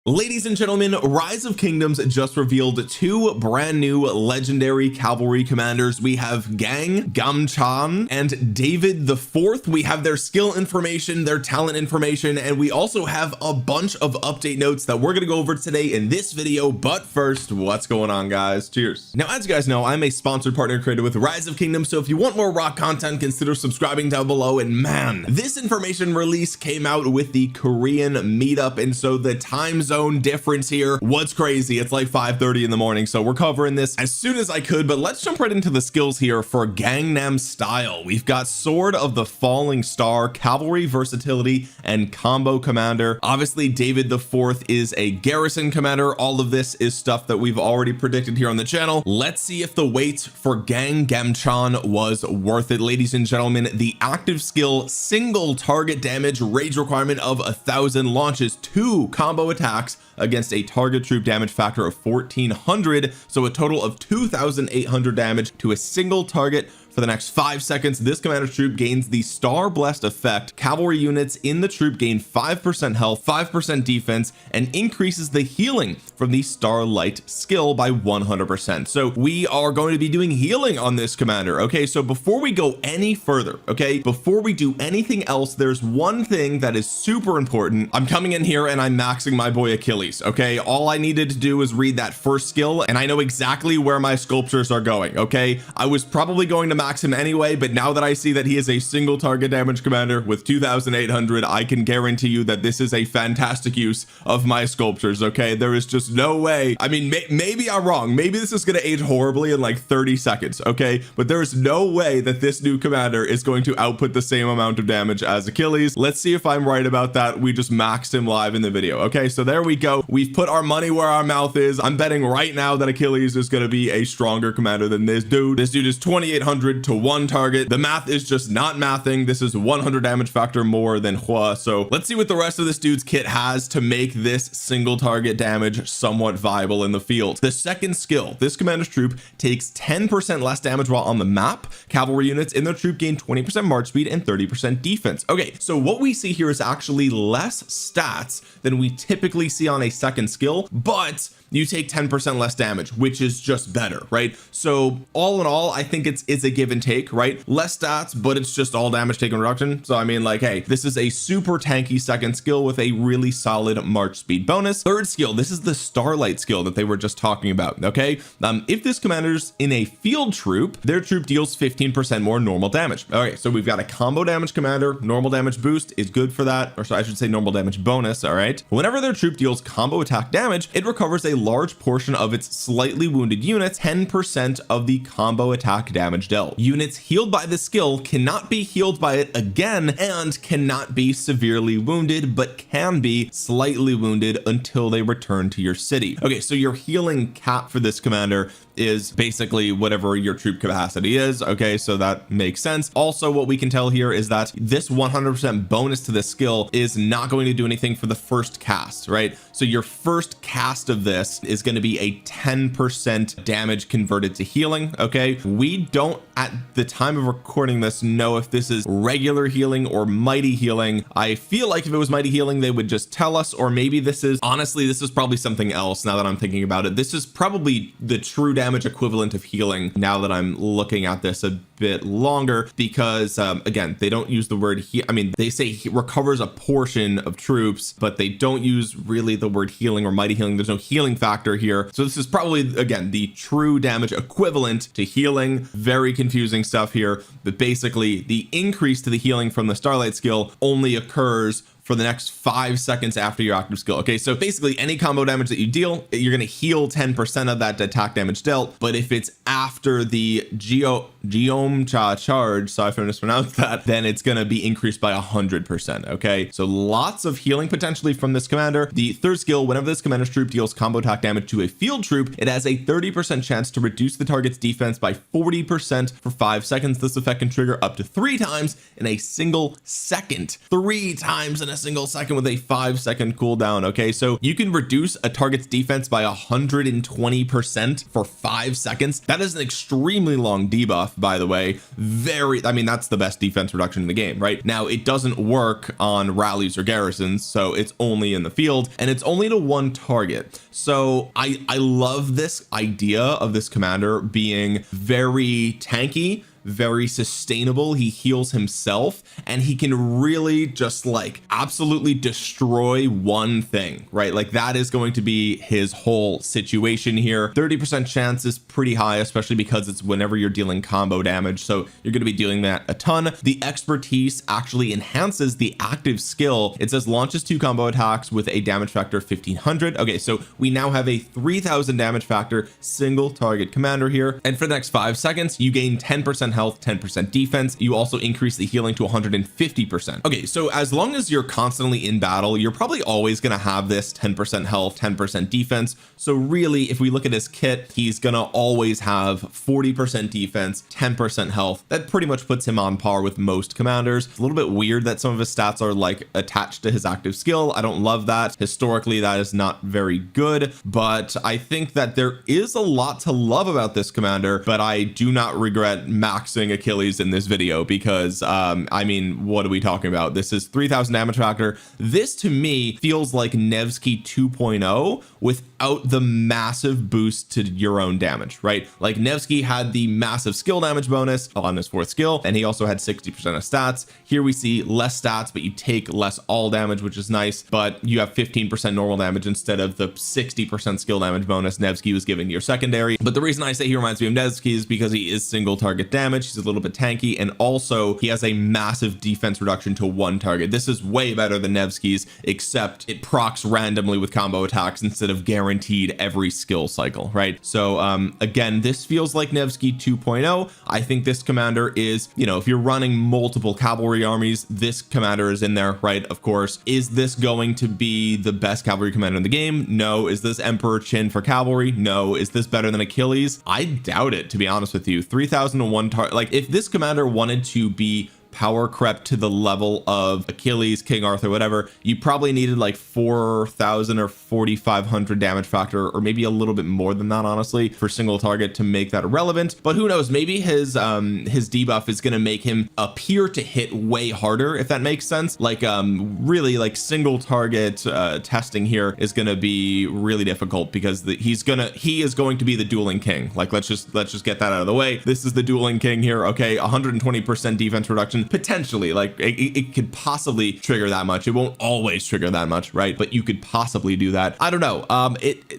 Ladies and gentlemen, Rise of Kingdoms just revealed two brand new legendary cavalry commanders. We have Gang Gamchan and David the Fourth. We have their skill information, their talent information, and we also have a bunch of update notes that we're going to go over today in this video. But first, what's going on, guys? Cheers. Now, as you guys know, I'm a sponsored partner creator with Rise of Kingdoms, so if you want more rock content, consider subscribing down below. And man, this information release came out with the Korean meetup, and so the time zone difference here, what's crazy, it's like 5:30 in the morning, so we're covering this as soon as I could. But let's jump right into the skills here for Gangnam Style. We've got Sword of the Falling Star, Cavalry Versatility, and Combo Commander. Obviously, David the Fourth is a Garrison Commander. All of this is stuff that we've already predicted here on the channel. Let's see if the wait for Gang Gamchan was worth it. Ladies and gentlemen, the active skill single target damage rage requirement of 1,000 launches 2 combo attacks against a target troop damage factor of 1,400, so a total of 2,800 damage to a single target for the next 5 seconds. This commander's troop gains the Star Blessed effect. Cavalry units in the troop gain 5% health, 5% defense, and increases the healing from the Starlight skill by 100%. So we are going to be doing healing on this commander. Okay, so before we go any further, okay, before we do anything else, there's one thing that is super important. I'm coming in here and I'm maxing my boy Achilles. Okay, all I needed to do is read that first skill and I know exactly where my sculptures are going. Okay, I was probably going to max him anyway, but now that I see that he is a single target damage commander with 2,800, I can guarantee you that this is a fantastic use of my sculptures. Okay, there is just no way. I mean, maybe I'm wrong, maybe this is going to age horribly in like 30 seconds, okay, but there is no way that this new commander is going to output the same amount of damage as Achilles. Let's see if I'm right about that. We just maxed him live in the video. Okay, so there we go. We've put our money where our mouth is. I'm betting right now that Achilles is going to be a stronger commander than this dude. This dude is 2,800 to one target. The math is just not mathing. This is 100 damage factor more than Hua. So let's see what the rest of this dude's kit has to make this single target damage somewhat viable in the field. The second skill, this commander's troop takes 10% less damage while on the map. Cavalry units in their troop gain 20% march speed and 30% defense. Okay, so what we see here is actually less stats than we typically see on a second skill, but you take 10% less damage, which is just better, right? So all in all, I think it's a give and take, right? Less stats, but it's just all damage taken reduction. So I mean, like, hey, this is a super tanky second skill with a really solid march speed bonus. Third skill, this is the Starlight skill that they were just talking about. Okay, if this commander's in a field troop, their troop deals 15% more normal damage. Okay, so we've got a combo damage commander. Normal damage boost is good for that, or so I should say normal damage bonus. All right, whenever their troop deals combo attack damage, it recovers a large portion of its slightly wounded units, 10% of the combo attack damage dealt. Units healed by this skill cannot be healed by it again and cannot be severely wounded, but can be slightly wounded until they return to your city. Okay, so your healing cap for this commander is basically whatever your troop capacity is. Okay, so that makes sense. Also, what we can tell here is that this 100% bonus to this skill is not going to do anything for the first cast, right? So your first cast of this is going to be a 10% damage converted to healing. Okay, we don't at the time of recording this know if this is regular healing or mighty healing. I feel like if it was mighty healing, they would just tell us, or maybe this is, honestly, this is probably something else. Now that I'm thinking about it, this is probably the true damage equivalent of healing now that I'm looking at this a bit longer, because again, they don't use the word I mean, they say he recovers a portion of troops, but they don't use really the word healing or mighty healing. There's no healing factor here, so this is probably, again, the true damage equivalent to healing. Very confusing stuff here, but basically the increase to the healing from the Starlight skill only occurs for the next 5 seconds after your active skill. Okay, so basically any combo damage that you deal, you're going to heal 10% of that attack damage dealt, but if it's after the Geomcha charge, so if I mispronounced that, then it's going to be increased by 100%. Okay, so lots of healing potentially from this commander. The third skill, whenever this commander's troop deals combo attack damage to a field troop, it has a 30% chance to reduce the target's defense by 40% for 5 seconds. This effect can trigger up to 3 times in a single second. 3 times in a single second with a 5-second cooldown. Okay, so you can reduce a target's defense by 120% for 5 seconds. That is an extremely long debuff, by the way. I mean, that's the best defense reduction in the game, right? Now, it doesn't work on rallies or garrisons, so it's only in the field, and it's only to one target. So I love this idea of this commander being very tanky, very sustainable. He heals himself, and he can really just like absolutely destroy one thing, right? Like that is going to be his whole situation here. 30% chance is pretty high, especially because it's whenever you're dealing combo damage, so you're going to be dealing that a ton. The expertise actually enhances the active skill. It says launches 2 combo attacks with a damage factor of 1500. Okay, so we now have a 3000 damage factor single target commander here, and for the next 5 seconds you gain 10% health, 10% defense. You also increase the healing to 150%. Okay, so as long as you're constantly in battle, you're probably always going to have this 10% health, 10% defense. So really, if we look at his kit, he's going to always have 40% defense, 10% health. That pretty much puts him on par with most commanders. It's a little bit weird that some of his stats are like attached to his active skill. I don't love that. Historically, that is not very good, but I think that there is a lot to love about this commander, but I do not regret maxing Achilles in this video because I mean, what are we talking about? This is 3000 damage factor. This to me feels like Nevsky 2.0 without the massive boost to your own damage, right? Like Nevsky had the massive skill damage bonus on his 4th skill, and he also had 60% of stats. Here we see less stats, but you take less all damage, which is nice, but you have 15% normal damage instead of the 60% skill damage bonus Nevsky was giving your secondary. But the reason I say he reminds me of Nevsky is because he is single target damage. He's a little bit tanky, and also he has a massive defense reduction to one target. This is way better than Nevsky's, except it procs randomly with combo attacks instead of guaranteed every skill cycle, right? So again, this feels like Nevsky 2.0. I think this commander is, you know, if you're running multiple cavalry armies, this commander is in there, right? Of course. Is this going to be the best cavalry commander in the game? No. Is this Emperor Qin for cavalry? No. Is this better than Achilles? I doubt it, to be honest with you. 3001 target. Like if this commander wanted to be power crept to the level of Achilles, King Arthur, whatever, you probably needed like 4000 or 4500 damage factor, or maybe a little bit more than that, honestly, for single target to make that relevant. But who knows, maybe his debuff is going to make him appear to hit way harder, if that makes sense. Like really like single target testing here is going to be really difficult because he is going to be the dueling king. Like let's just get that out of the way. This is the dueling king here. Okay, 120% defense reduction. Potentially, like it could possibly trigger that much. It won't always trigger that much, right? But you could possibly do that. I don't know.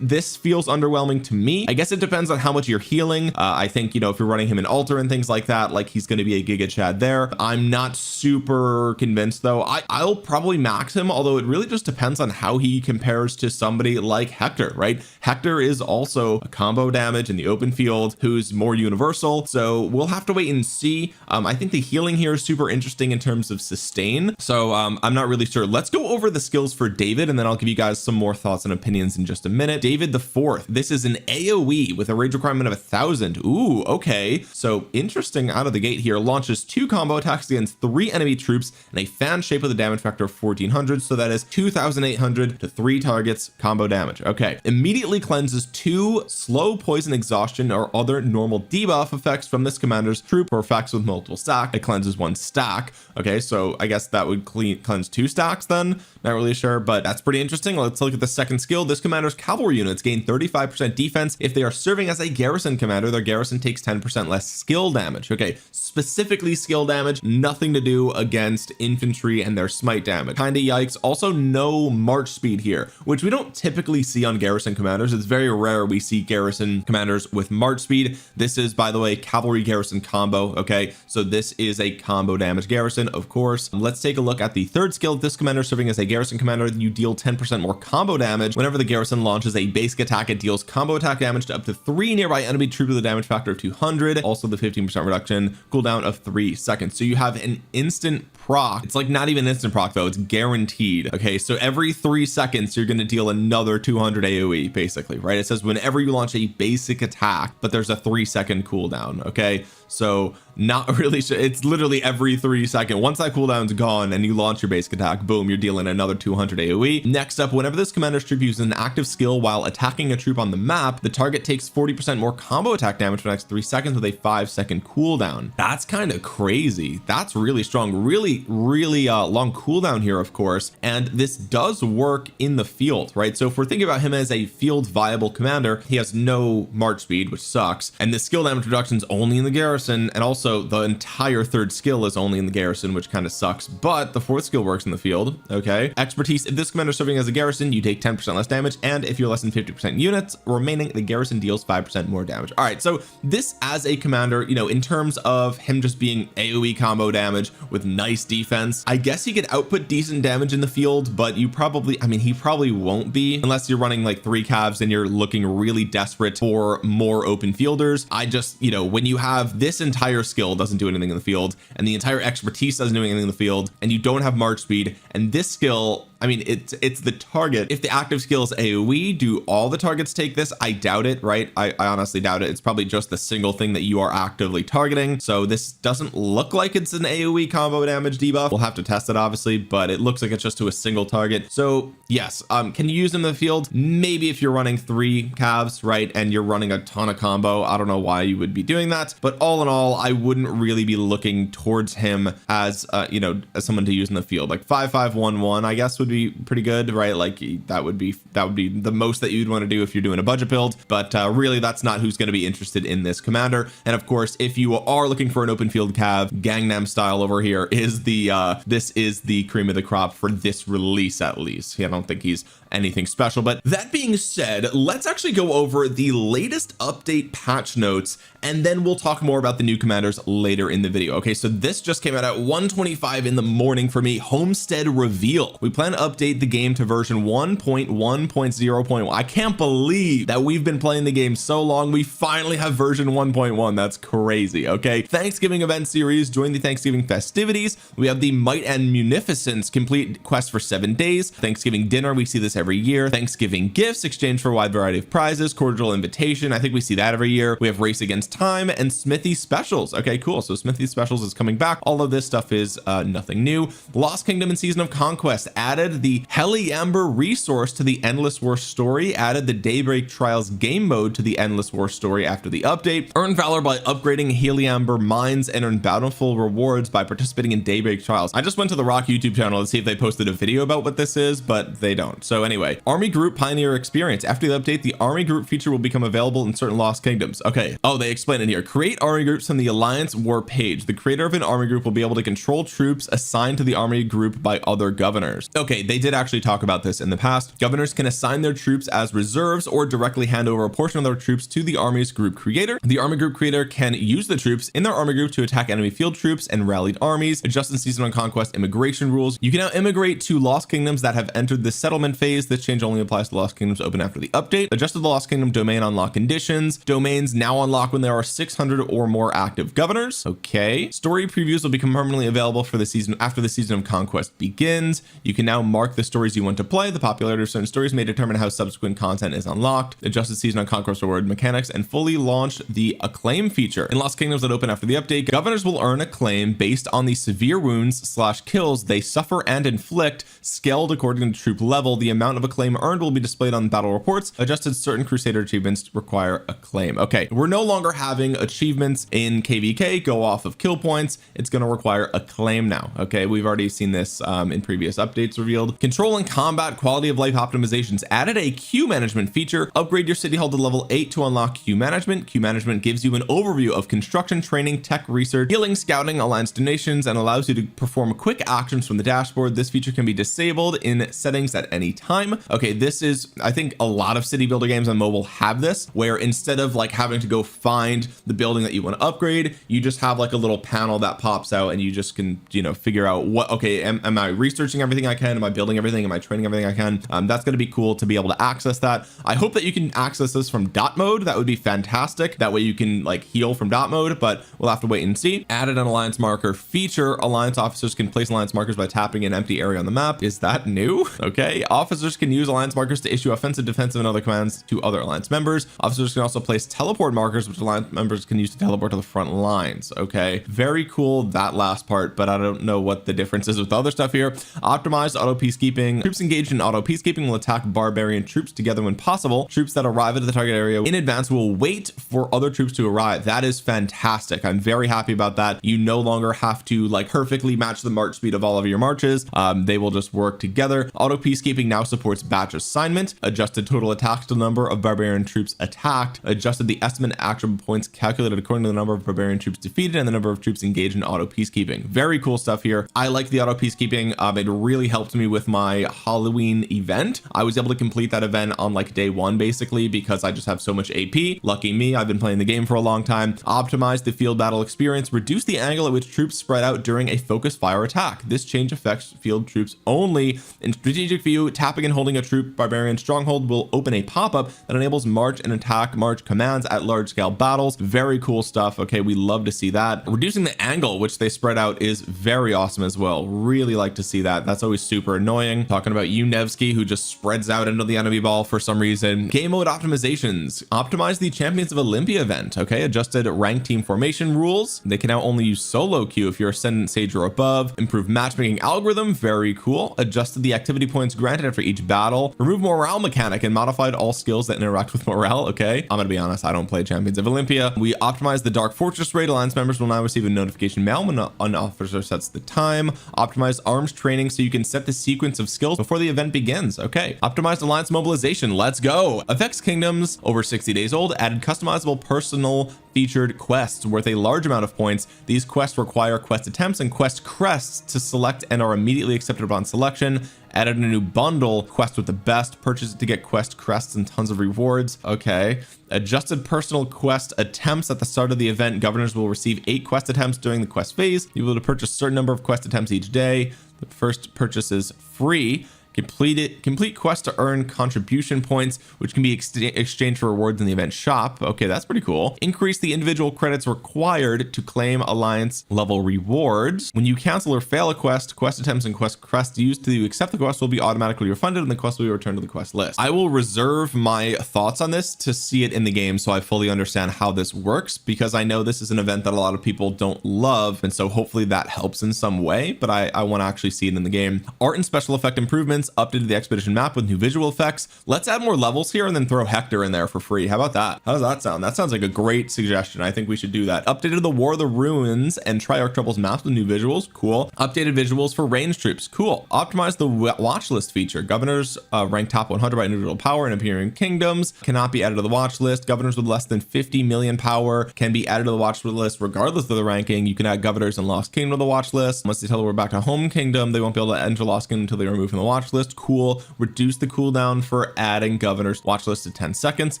This feels underwhelming to me. I guess it depends on how much you're healing. I think, you know, if you're running him in altar and things like that, like he's going to be a Giga Chad there. I'm not super convinced though. I'll probably max him, although it really just depends on how he compares to somebody like Hector, right? Hector is also a combo damage in the open field who's more universal, so we'll have to wait and see. I think the healing here is super interesting in terms of sustain, so I'm not really sure. Let's go over the skills for David, and then I'll give you guys some more thoughts and opinions in just a minute. David the Fourth, this is an AoE with a rage requirement of 1000. Ooh, okay, so interesting out of the gate here. Launches 2 combo attacks against 3 enemy troops and a fan shape with a damage factor of 1400, so that is 2800 to 3 targets combo damage. Okay, immediately cleanses 2 slow poison, exhaustion, or other normal debuff effects from this commander's troop or effects with multiple stack. It cleanses 1 stack. Okay, so I guess that would cleanse 2 stacks then. Not really sure, but that's pretty interesting. Let's look at the second skill. This commander's cavalry units gain 35% defense if they are serving as a garrison commander. Their garrison takes 10% less skill damage. Okay, specifically skill damage, nothing to do against infantry and their smite damage. Kinda yikes. Also no march speed here, which we don't typically see on garrison commanders. It's very rare we see garrison commanders with march speed. This is, by the way, cavalry garrison combo. Okay, so this is a combo damage garrison, of course. Let's take a look at the third skill. This commander serving as a garrison commander, you deal 10% more combo damage whenever the garrison launches a basic attack. It deals combo attack damage to up to 3 nearby enemy troops with a damage factor of 200. Also the 15% reduction, cooldown of 3 seconds. So you have an instant proc. It's like not even instant proc though, it's guaranteed. Okay, so every 3 seconds you're going to deal another 200 AoE basically, right? It says whenever you launch a basic attack, but there's a 3-second cooldown. Okay, so not really sure. It's literally every 3 seconds. Once that cooldown's gone and you launch your basic attack, boom, you're dealing another 200 AoE. Next up, whenever this commander's troop uses an active skill while attacking a troop on the map, the target takes 40% more combo attack damage for the next 3 seconds with a 5-second cooldown. That's kind of crazy. That's really strong. Really long cooldown here, of course, and this does work in the field, right? So if we're thinking about him as a field viable commander, he has no march speed, which sucks, and the skill damage reduction is only in the garrison, and also the entire third skill is only in the garrison, which kind of sucks, but the fourth skill works in the field. Okay, expertise: if this commander is serving as a garrison, you take 10% less damage, and if you're less than 50% units remaining, the garrison deals 5% more damage. All right, so this as a commander, you know, in terms of him just being AoE combo damage with nice defense, I guess he could output decent damage in the field, but you probably, I mean, he probably won't be unless you're running like 3 calves and you're looking really desperate for more open fielders. I just, you know, when you have this entire skill doesn't do anything in the field, and the entire expertise doesn't do anything in the field, and you don't have march speed, and this skill, I mean, it's the target. If the active skill is AoE, do all the targets take this? I doubt it, right? I honestly doubt it. It's probably just the single thing that you are actively targeting. So this doesn't look like it's an AoE combo damage debuff. We'll have to test it, obviously, but it looks like it's just to a single target. So yes, can you use him in the field? Maybe if you're running 3 calves, right, and you're running a ton of combo. I don't know why you would be doing that, but all in all, I wouldn't really be looking towards him as you know, as someone to use in the field. Like 5-5-1-1, I guess, would be pretty good, right? Like that would be the most that you'd want to do if you're doing a budget build, but really that's not who's going to be interested in this commander. And of course, if you are looking for an open field cav, Gangnam Style over here is the this is the cream of the crop for this release, at least. I don't think he's anything special. But that being said, let's actually go over the latest update patch notes, and then we'll talk more about the new commanders later in the video. Okay, so this just came out at 1:25 in the morning for me. Homestead Reveal. We plan to update the game to version 1.1.0.1. I can't believe that we've been playing the game so long. We finally have version 1.1. That's crazy. Okay, Thanksgiving event series. Join the Thanksgiving festivities. We have the Might and Munificence complete quest for 7 days. Thanksgiving dinner. We see this every year. Thanksgiving gifts, exchange for a wide variety of prizes. Cordial invitation. I think we see that every year. We have Race Against Time and Smithy specials. Okay, cool. So Smithy specials is coming back. All of this stuff is nothing new. Lost Kingdom and Season of Conquest added the Heliamber resource to the Endless War story, added the Daybreak Trials game mode to the Endless War story after the update. Earn valor by upgrading Heliamber mines and earn bountiful rewards by participating in Daybreak Trials. I just went to the Rock YouTube channel to see if they posted a video about what this is, but they don't. So anyway, Army Group Pioneer Experience. After the update, the Army Group feature will become available in certain Lost Kingdoms. Okay. Oh, they explain it here. Create army groups from the Alliance War page. The creator of an army group will be able to control troops assigned to the army group by other governors. Okay, they did actually talk about this in the past. Governors can assign their troops as reserves or directly hand over a portion of their troops to the army's group creator. The army group creator can use the troops in their army group to attack enemy field troops and rallied armies. Adjust in Season of Conquest immigration rules. You can now immigrate to Lost Kingdoms that have entered the settlement phase. This change only applies to Lost Kingdoms open after the update. Adjusted the Lost Kingdom domain unlock conditions. Domains now unlock when there are 600 or more active governors. Okay. Story previews will become permanently available for the season after the Season of Conquest begins. You can now mark the stories you want to play. The popularity of certain stories may determine how subsequent content is unlocked. Adjusted Season of Conquest reward mechanics and fully launched the acclaim feature. In Lost Kingdoms that open after the update, governors will earn acclaim based on the severe wounds/kills they suffer and inflict, scaled according to troop level. The amount of acclaim earned will be displayed on battle reports. Adjusted certain Crusader achievements require acclaim. Okay, we're no longer having achievements in KVK go off of kill points. It's going to require acclaim now. Okay, we've already seen this in previous updates revealed. Control and combat quality of life optimizations added a queue management feature. Upgrade your city hall to level 8 to unlock queue management. Queue management gives you an overview of construction, training, tech research, healing, scouting, alliance donations, and allows you to perform quick actions from the dashboard. This feature can be disabled in settings at any time. Okay, this is, I think a lot of city builder games on mobile have this, where instead of like having to go find the building that you want to upgrade, you just have like a little panel that pops out and you just can, you know, figure out what, okay, am I researching everything I can? Am I building everything? Am I training everything I can? That's going to be cool to be able to access that. I hope that you can access this from dot mode. That would be fantastic. That way you can like heal from dot mode, but we'll have to wait and see. Added an alliance marker feature. Alliance officers can place alliance markers by tapping an empty area on the map. Is that new? Okay. Officers can use alliance markers to issue offensive, defensive, and other commands to other alliance members. Officers can also place teleport markers, which alliance members can use to teleport to the front lines. Okay, very cool, that last part, but I don't know what the difference is with the other stuff here. Optimized auto peacekeeping. Troops engaged in auto peacekeeping will attack barbarian troops together when possible. Troops that arrive at the target area in advance will wait for other troops to arrive. That is fantastic. I'm very happy about that. You no longer have to like perfectly match the march speed of all of your marches. They will just work together. Auto peacekeeping now supports batch assignment. Adjusted total attack to the number of barbarian troops attacked. Adjusted the estimate action points calculated according to the number of barbarian troops defeated and the number of troops engaged in auto peacekeeping. Very cool stuff here. I like the auto peacekeeping. It really helped me with my Halloween event. I was able to complete that event on like day one basically because I just have so much AP. Lucky me, I've been playing the game for a long time. Optimize the field battle experience. Reduce the angle at which troops spread out during a focused fire attack. This change affects field troops only. In strategic view, tapping and holding a troop barbarian stronghold will open a pop-up that enables march and attack march commands at large scale battles. Very cool stuff. Okay, we love to see that. Reducing the angle which they spread out is very awesome as well. Really like to see that. That's always super annoying. Talking about you, Nevsky, who just spreads out into the enemy ball for some reason. Game mode optimizations. Optimize the Champions of Olympia event. Okay, adjusted rank team formation rules. They can now only use solo queue if you're Ascendant Sage or above. Improved matchmaking algorithm. Very cool. Adjusted the activity points granted after each battle. Remove morale mechanic and modified all skills that interact with morale. Okay, I'm gonna be honest, I don't play Champions of Olympia. We optimized the Dark Fortress raid. Alliance members will now receive a notification mail when an officer sets the time. Optimized arms training so you can set the sequence of skills before the event begins. Okay, optimized alliance mobilization. Let's go. Effects Kingdoms, over 60 days old, added customizable personal featured quests worth a large amount of points. These quests require quest attempts and quest crests to select and are immediately accepted upon selection. Added a new bundle, quest with the best. Purchase it to get quest crests and tons of rewards. Okay. Adjusted personal quest attempts at the start of the event. Governors will receive 8 quest attempts during the quest phase. You'll be able to purchase a certain number of quest attempts each day. The first purchase is free. Complete quest to earn contribution points, which can be exchanged for rewards in the event shop. Okay, that's pretty cool. Increase the individual credits required to claim alliance level rewards. When you cancel or fail a quest, quest attempts and quest crests used to accept the quest will be automatically refunded and the quest will be returned to the quest list. I will reserve my thoughts on this to see it in the game so I fully understand how this works, because I know this is an event that a lot of people don't love, and so hopefully that helps in some way, but I want to actually see it in the game. Art and special effect improvements. Updated the expedition map with new visual effects. Let's add more levels here and then throw Hector in there for free. How about that? How does that sound? That sounds like a great suggestion. I think we should do that. Updated the War of the Ruins and Triarch Troubles maps with new visuals. Cool. Updated visuals for ranged troops. Cool. Optimized the watch list feature. Governors ranked top 100 by individual power in appearing kingdoms cannot be added to the watch list. Governors with less than 50 million power can be added to the watch list regardless of the ranking. You can add governors in Lost Kingdom to the watch list. Once they teleport back to home kingdom, they won't be able to enter Lost Kingdom until they are removed from the watch list. Cool. Reduce the cooldown for adding governors watch list to 10 seconds.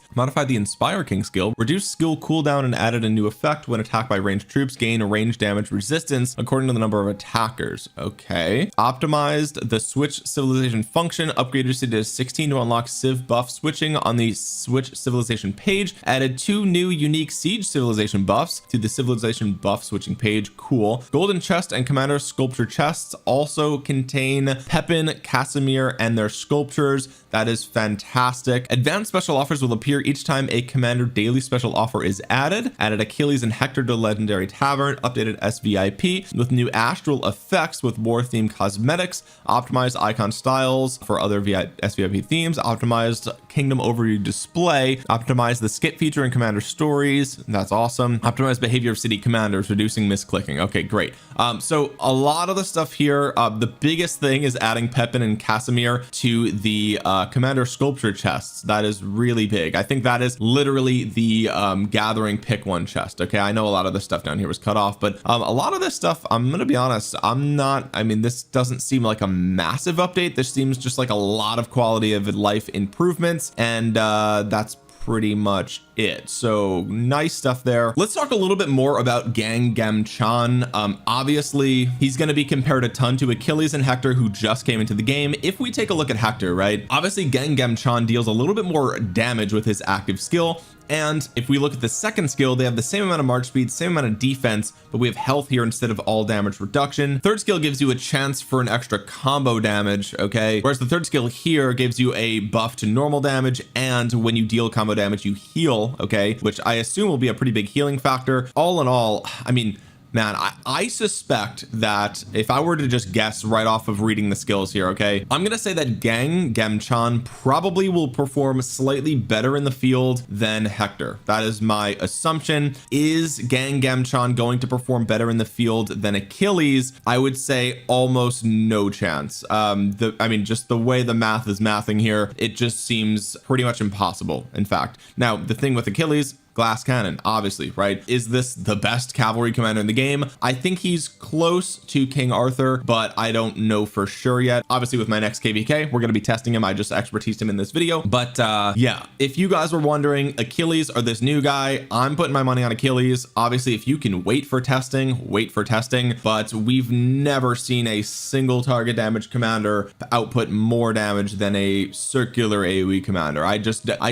Modify the Inspire King skill. Reduce skill cooldown and added a new effect when attacked by ranged troops. Gain range damage resistance according to the number of attackers. Okay. Optimized the switch civilization function. Upgraded to 16 to unlock civ buff switching on the switch civilization page. Added 2 new unique siege civilization buffs to the civilization buff switching page. Cool. Golden chest and commander sculpture chests also contain Pepin, Casimir, and their sculptures. That is fantastic. Advanced special offers will appear each time a commander daily special offer is added. Added Achilles and Hector to Legendary Tavern. Updated SVIP with new astral effects with war themed cosmetics. Optimized icon styles for other SVIP themes. Optimized kingdom overview display. Optimized the skip feature in commander stories. That's awesome. Optimized behavior of city commanders, reducing misclicking. Okay, great. So a lot of the stuff here, the biggest thing is adding Pepin and Casimir to the commander sculpture chests. That is really big. I think that is literally the gathering pick one chest. Okay, I know a lot of this stuff down here was cut off, but a lot of this stuff, I'm gonna be honest, I mean, this doesn't seem like a massive update. This seems just like a lot of quality of life improvements, and that's pretty much it. So nice stuff there. Let's talk a little bit more about Gangam Chan. Obviously he's going to be compared a ton to Achilles and Hector, who just came into the game. If we take a look at Hector, right, obviously Gangam Chan deals a little bit more damage with his active skill. And if we look at the second skill, they have the same amount of march speed, same amount of defense, but we have health here instead of all damage reduction. Third skill gives you a chance for an extra combo damage, okay, whereas the third skill here gives you a buff to normal damage, and when you deal combo damage you heal, okay, which I assume will be a pretty big healing factor. All in all, I mean, man, I suspect that if I were to just guess right off of reading the skills here, okay, I'm gonna say that Gangam Chan probably will perform slightly better in the field than Hector. That is my assumption. Is Gangam Chan going to perform better in the field than Achilles? I would say almost no chance. I mean, just the way the math is mathing here, it just seems pretty much impossible, in fact. Now, the thing with Achilles, glass cannon, obviously, right? Is this the best cavalry commander in the game? I think he's close to King Arthur, but I don't know for sure yet. Obviously with my next KVK, we're going to be testing him. I just expertised him in this video, but yeah, if you guys were wondering, Achilles or this new guy, I'm putting my money on Achilles. Obviously, if you can wait for testing, but we've never seen a single target damage commander output more damage than a circular AoE commander. I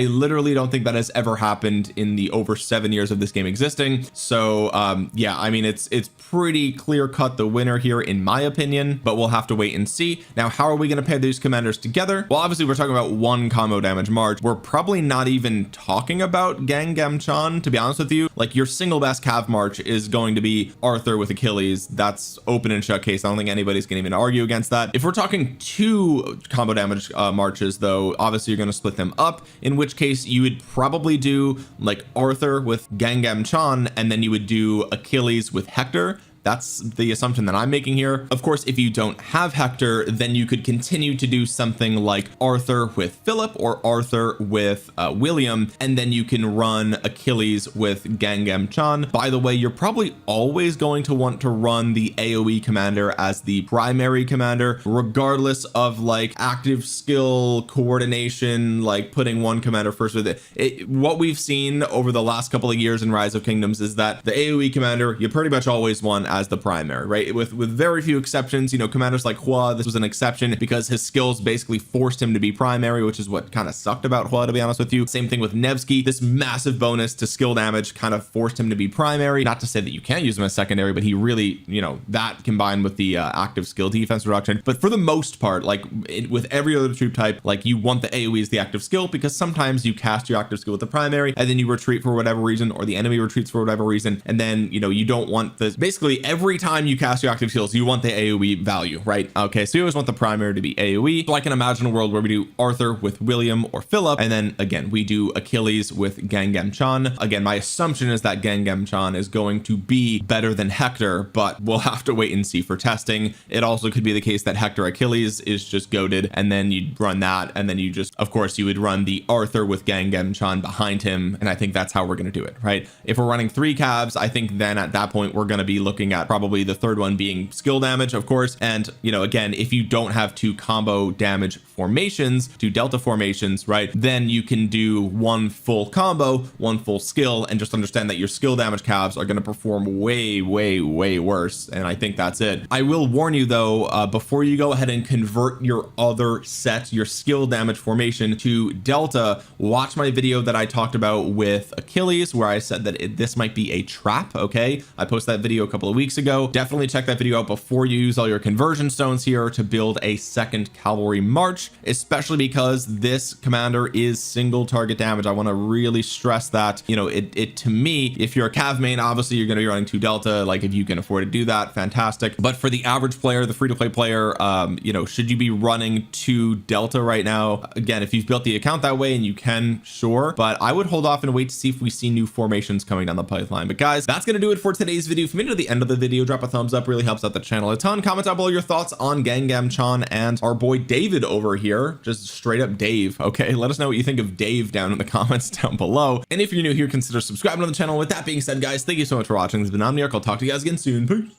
literally don't think that has ever happened in the over 7 years of this game existing. So yeah, I mean, it's pretty clear cut the winner here in my opinion, but we'll have to wait and see. Now, how are we going to pair these commanders together? Well, obviously we're talking about one combo damage march. We're probably not even talking about Gangam Chan, to be honest with you. Like, your single best cav march is going to be Arthur with Achilles. That's open and shut case. I don't think anybody's gonna even argue against that. If we're talking two combo damage marches though, obviously you're going to split them up, in which case you would probably do like Arthur with Gangam Chan, and then you would do Achilles with Hector. That's the assumption that I'm making here. Of course, if you don't have Hector, then you could continue to do something like Arthur with Philip or Arthur with William, and then you can run Achilles with Gangam Chan. By the way, you're probably always going to want to run the AoE commander as the primary commander, regardless of like active skill, coordination, like putting one commander first with it. What we've seen over the last couple of years in Rise of Kingdoms is that the AoE commander, you pretty much always want as the primary, right? With very few exceptions. You know, commanders like Hua, this was an exception because his skills basically forced him to be primary, which is what kind of sucked about Hua, to be honest with you. Same thing with Nevsky. This massive bonus to skill damage kind of forced him to be primary. Not to say that you can't use him as secondary, but he really, you know, that combined with the active skill defense reduction. But for the most part, like with every other troop type, like you want the AoE as the active skill, because sometimes you cast your active skill with the primary and then you retreat for whatever reason, or the enemy retreats for whatever reason, and then, you know, you don't want this. Basically every time you cast your active skills, you want the AoE value, right? Okay, so you always want the primary to be AoE. So I can imagine a world where we do Arthur with William or Philip, and then again we do Achilles with Gangam Chan. Again, my assumption is that Gangam Chan is going to be better than Hector, but we'll have to wait and see for testing. It also could be the case that Hector Achilles is just goated, and then you'd run that, and then you just, of course, you would run the Arthur with Gangam Chan behind him, and I think that's how we're going to do it, right? If we're running 3 cabs, I think then at that point we're going to be looking at probably the third one being skill damage, of course. And, you know, again, if you don't have 2 combo damage formations, 2 delta formations, right, then you can do 1 full combo, 1 full skill, and just understand that your skill damage calves are going to perform way worse. And I think that's it. I will warn you though, before you go ahead and convert your other set, your skill damage formation to delta, watch my video that I talked about with Achilles, where I said that this might be a trap. Okay, I posted that video a couple of weeks ago. Definitely check that video out before you use all your conversion stones here to build a second cavalry march, especially because this commander is single target damage. I want to really stress that, you know, it to me, if you're a cav main, obviously you're going to be running 2 delta, like if you can afford to do that, fantastic. But for the average player, the free-to-play player, you know, should you be running 2 delta right now? Again, if you've built the account that way and you can, sure, but I would hold off and wait to see if we see new formations coming down the pipeline. But guys, that's going to do it for today's video. If you made it to the end of the video, drop a thumbs up, really helps out the channel a ton. Comment down below your thoughts on Gangam Chan and our boy David over here, just straight up Dave. Okay, let us know what you think of Dave down in the comments down below, and if you're new here, consider subscribing to the channel. With that being said, guys, thank you so much for watching. This has been Omniarch. I'll talk to you guys again soon. Peace.